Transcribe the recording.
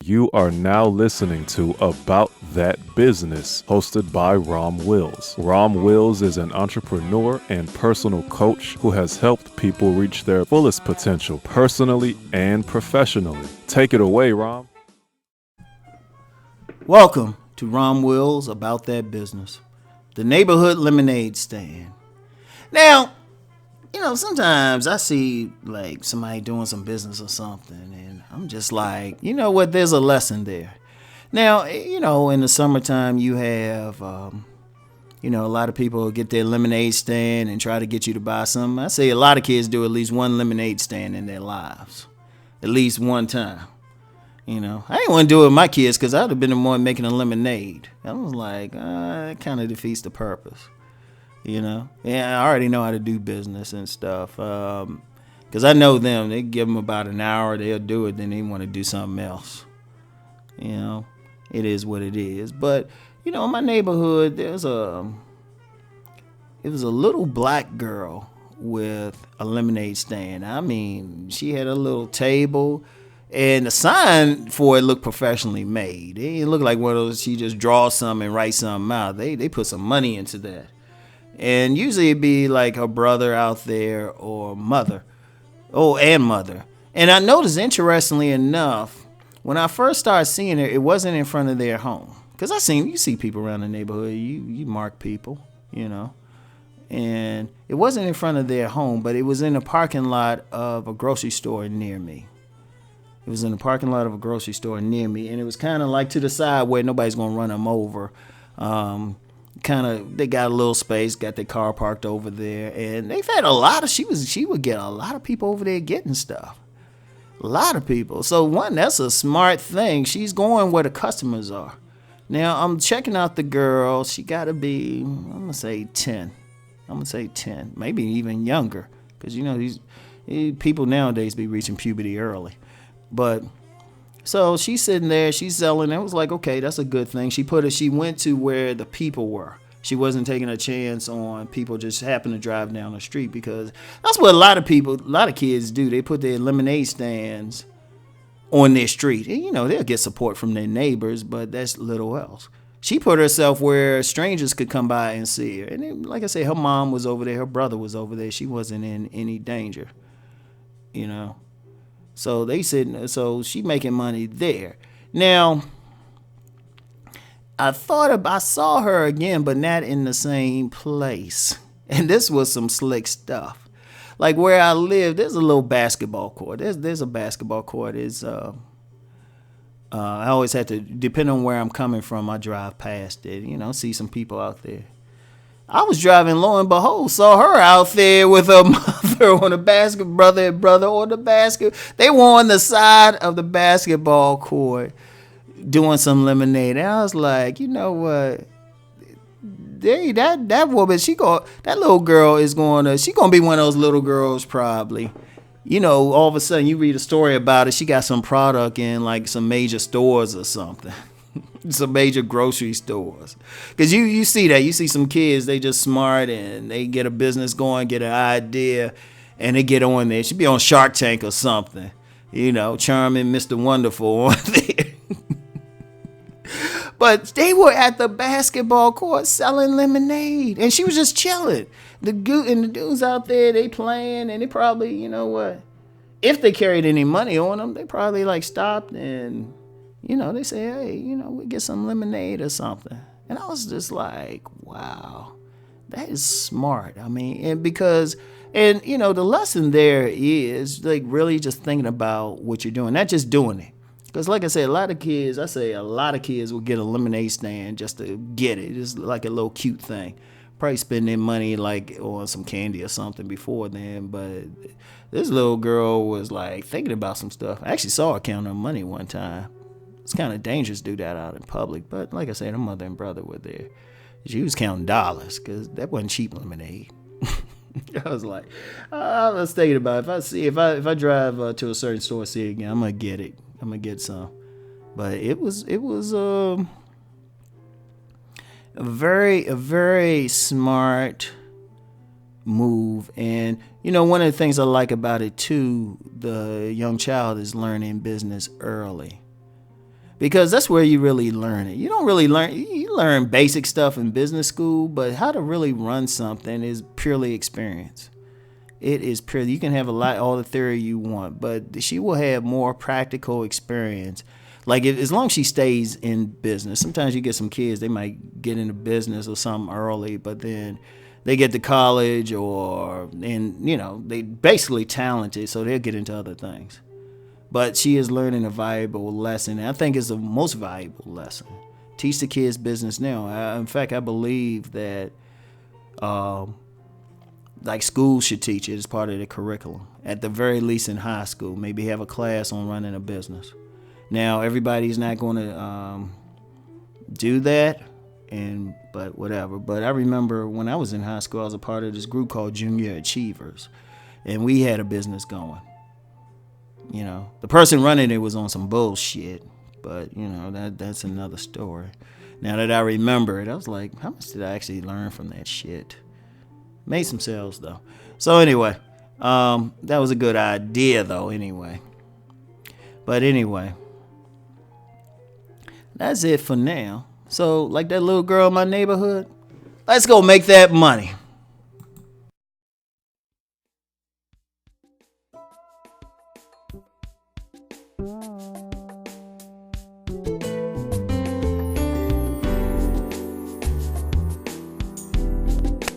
You are now listening to About That Business, hosted by Rom Wills. Rom Wills is an entrepreneur and personal coach who has helped people reach their fullest potential personally and professionally. Take it away, Rom. Welcome to Rom Wills About That Business, the neighborhood lemonade stand. Now, sometimes I see like somebody doing some business or something, and I'm just like, you know what, there's a lesson there. Now, in the summertime, you have, a lot of people get their lemonade stand and try to get you to buy something. I say a lot of kids do at least one lemonade stand in their lives, at least one time. I didn't want to do it with my kids because I'd have been the one making a lemonade. I was like, it kind of defeats the purpose. Yeah, I already know how to do business and stuff. Because I know them. They give them about an hour, they'll do it, then they want to do something else. It is what it is. But, in my neighborhood, it was a little black girl with a lemonade stand. I mean, she had a little table, and the sign for it looked professionally made. It didn't look like one of those, she just draws something and writes something out. They put some money into that. And usually it'd be like her brother out there or mother. And I noticed, interestingly enough, when I first started seeing her, it wasn't in front of their home. Because you see people around the neighborhood, you mark people, And it wasn't in front of their home, but it was in the parking lot of a grocery store near me. It was in the parking lot of a grocery store near me, and it was kind of like to the side where nobody's going to run them over. They got a little space, got their car parked over there, and they've had she would get a lot of people over there getting stuff. A lot of people. So one, that's a smart thing. She's going where the customers are. Now I'm checking out the girl. She got to be, I'm going to say 10. Maybe even younger. Because, these people nowadays be reaching puberty early. But so she's sitting there, she's selling. It was like, okay, that's a good thing. She went to where the people were. She wasn't taking a chance on people just happen to drive down the street, because that's what a lot of kids do. They put their lemonade stands on their street. And, they'll get support from their neighbors, but that's little else. She put herself where strangers could come by and see her. And then, like I say, her mom was over there, her brother was over there. She wasn't in any danger, So she making money there. Now, I saw her again, but not in the same place. And this was some slick stuff. Like where I live, there's a little basketball court. There's a basketball court. I always have to, depending on where I'm coming from, I drive past it, see some people out there. I was driving, lo and behold, saw her out there with her mother on the brother on the basket. They were on the side of the basketball court doing some lemonade. And I was like, you know what? That woman, that little girl she's going to be one of those little girls probably. All of a sudden you read a story about it. She got some product in like some major stores or something. Some major grocery stores. Because you see that. You see some kids, they just smart and they get a business going, get an idea, and they get on there. She'd be on Shark Tank or something. Charming Mr. Wonderful on there. But they were at the basketball court selling lemonade. And she was just chilling. The dudes out there, they playing, and they probably, if they carried any money on them, they probably like stopped and, they say, hey, we get some lemonade or something. And I was just like, wow, that is smart. I mean, the lesson there is like really just thinking about what you're doing, not just doing it. Because like I said, a lot of kids will get a lemonade stand just to get it. It's like a little cute thing. Probably spend their money like on some candy or something before then. But this little girl was like thinking about some stuff. I actually saw her count her money one time. It's kind of dangerous to do that out in public. But like I said, her mother and brother were there. She was counting dollars because that wasn't cheap lemonade. I was like, I was thinking about it. If I drive to a certain store, see it again, I'm gonna get it. I'm gonna get some. But it was a very smart move. And one of the things I like about it too, the young child is learning business early. because that's where you really learn it. You don't really learn, you learn basic stuff in business school, but how to really run something is purely experience. It is purely, you can have all the theory you want, but she will have more practical experience. Like as long as she stays in business. Sometimes you get some kids, they might get into business or something early, but then they get to college they basically talented, so they'll get into other things. But she is learning a valuable lesson, and I think it's the most valuable lesson. Teach the kids business now. In fact, I believe that like schools should teach it as part of the curriculum. At the very least in high school, maybe have a class on running a business. Now, everybody's not going to do that, but whatever. But I remember when I was in high school, I was a part of this group called Junior Achievers, and we had a business going. You know, the person running it was on some bullshit, but you know, that's another story. Now that I remember it, I was like, how much did I actually learn from that shit? Made some sales though. So anyway, that was a good idea though. But anyway, that's it for now. So like that little girl in my neighborhood, let's go make that money.